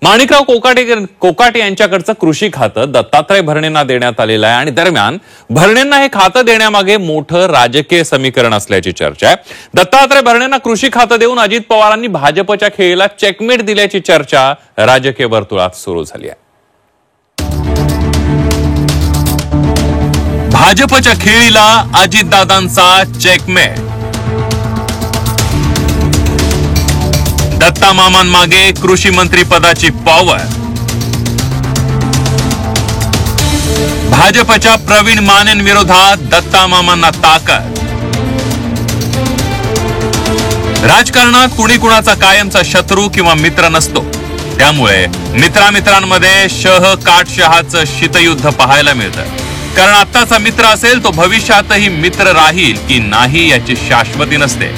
माणिकराव कोकाटे यांच्याकडचं कृषी खातं दत्तात्रय भरणेंना देण्यात आलेलं आहे आणि दरम्यान भरणेंना हे खातं देण्यामागे मोठं राजकीय समीकरण असल्याची चर्चा आहे। दत्तात्रय भरणेंना कृषी खातं देऊन अजित पवारांनी भाजपच्या खेळीला चेकमेट दिल्याची चर्चा राजकीय वर्तुळात सुरू झाली आहे। भाजपच्या खेळीला अजितदादांचा चेकमेट। दत्ता मामांमागे कृषी मंत्री पदाची पॉवर। भाजपच्या प्रवीण मानेंविरोधात दत्ता मामांना ताकद। राजकारणात कुणी कुणाचा कायमचा शत्रू किंवा मित्र नसतो, त्यामुळे मित्रांमध्ये शह काटशहाचं शीतयुद्ध पाहायला मिळतं। कारण आत्ताचा मित्र असेल तो भविष्यातही मित्र राहील की नाही याची शाश्वती नसते।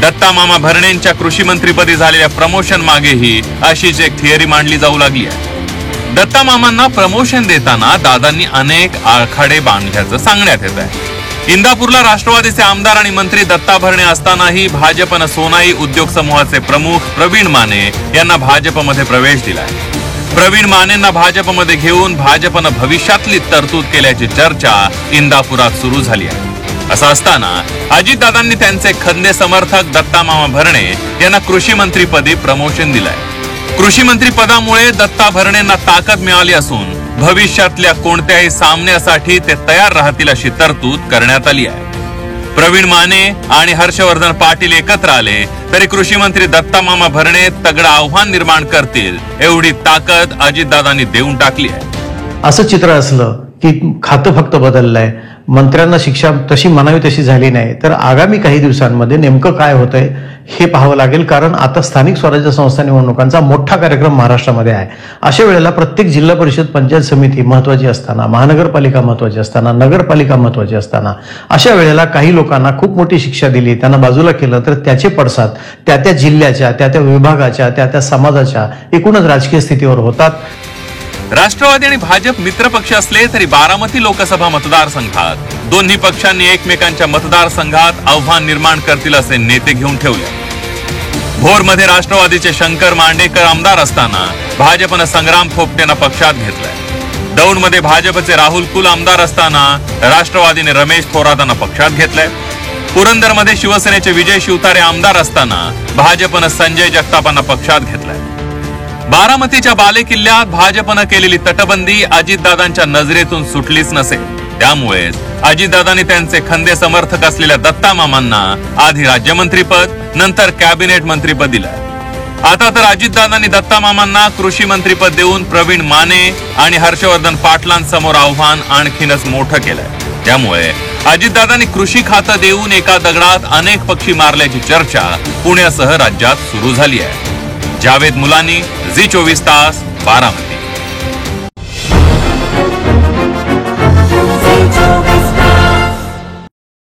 दत्ता मामा भरणेंच्या कृषी मंत्रीपदी झालेल्या प्रमोशन मागेही अशीच एक थिअरी मांडली जाऊ लागली आहे। दत्ता मामांना प्रमोशन देताना दादांनी अनेक आखाडे बांधल्याचं सांगण्यात येत आहे। इंदापूरला राष्ट्रवादीचे आमदार आणि मंत्री दत्ता भरणे असतानाही भाजपनं सोनाई उद्योग समूहाचे प्रमुख प्रवीण माने यांना भाजपमध्ये प्रवेश दिलाय। प्रवीण मानेंना भाजपमध्ये घेऊन भाजपनं भविष्यातली तरतूद केल्याची चर्चा इंदापुरात सुरू झाली आहे। असं असताना अजितदादांनी त्यांचे खंदे समर्थक दत्ता मामा भरणे यांना कृषी मंत्रीपदी प्रमोशन दिलंय। कृषी मंत्री पदामुळे दत्ता भरणेंना ताकद मिळाली असून भविष्यातल्या कोणत्याही सामन्यासाठी ते तयार राहतील अशी तरतूद करण्यात आली आहे। प्रवीण माने आणि हर्षवर्धन पाटील एकत्र आले तरी कृषी मंत्री दत्ता मामा भरणे तगडं आव्हान निर्माण करतील एवढी ताकद अजितदादांनी देऊन टाकली आहे। असं चित्र असलं की खातं फक्त बदललंय, मंत्र्यांना शिक्षा तशी म्हणावी तशी झाली नाही, तर आगामी काही दिवसांमध्ये नेमकं काय होतंय हे पाहावं लागेल। कारण आता स्थानिक स्वराज्य संस्था निवडणुकांचा मोठा कार्यक्रम महाराष्ट्रामध्ये आहे। अशा वेळेला प्रत्येक जिल्हा परिषद पंचायत समिती महत्वाची असताना, महानगरपालिका महत्वाची असताना, नगरपालिका महत्वाची असताना, अशा वेळेला काही लोकांना खूप मोठी शिक्षा दिली, त्यांना बाजूला केलं तर त्याचे पडसाद त्या जिल्ह्याच्या, त्या विभागाच्या, त्या समाजाच्या एकूणच राजकीय स्थितीवर होतात। राष्ट्रवादी आणि भाजप मित्रपक्ष असले तरी बारामती लोकसभा मतदारसंघात दोन्ही पक्षांनी एकमेकांच्या मतदारसंघात आव्हान निर्माण करतील असे नेते घेऊन ठेवले। भोरमध्ये राष्ट्रवादीचे शंकर मांडेकर आमदार असताना भाजपनं संग्राम थोपटेंना पक्षात घेतलंय। दौंडमध्ये भाजपचे राहुल कुल आमदार असताना राष्ट्रवादीने रमेश थोरातांना पक्षात घेतलंय। पुरंदरमध्ये शिवसेनेचे विजय शिवतारे आमदार असताना भाजपनं संजय जगतापांना पक्षात घेतलंय। बारामतीच्या बालेकिल्ल्यात भाजपनं केलेली तटबंदी अजितदादांच्या नजरेतून सुटलीच नसेल, त्यामुळे अजितदादांनी त्यांचे खंदे समर्थक असलेल्या दत्ता मामांना आधी राज्यमंत्रीपद नंतर कॅबिनेट मंत्रीपद दिलं। आता तर अजितदादांनी दत्ता मामांना कृषी मंत्रीपद देऊन प्रवीण माने आणि हर्षवर्धन पाटलांसमोर आव्हान आणखीनच मोठं केलंय। त्यामुळे अजितदादांनी कृषी खातं देऊन एका दगडात अनेक पक्षी मारल्याची चर्चा पुण्यासह राज्यात सुरू झाली आहे। जावेद मुलानी, झी 24 तास, बारामती।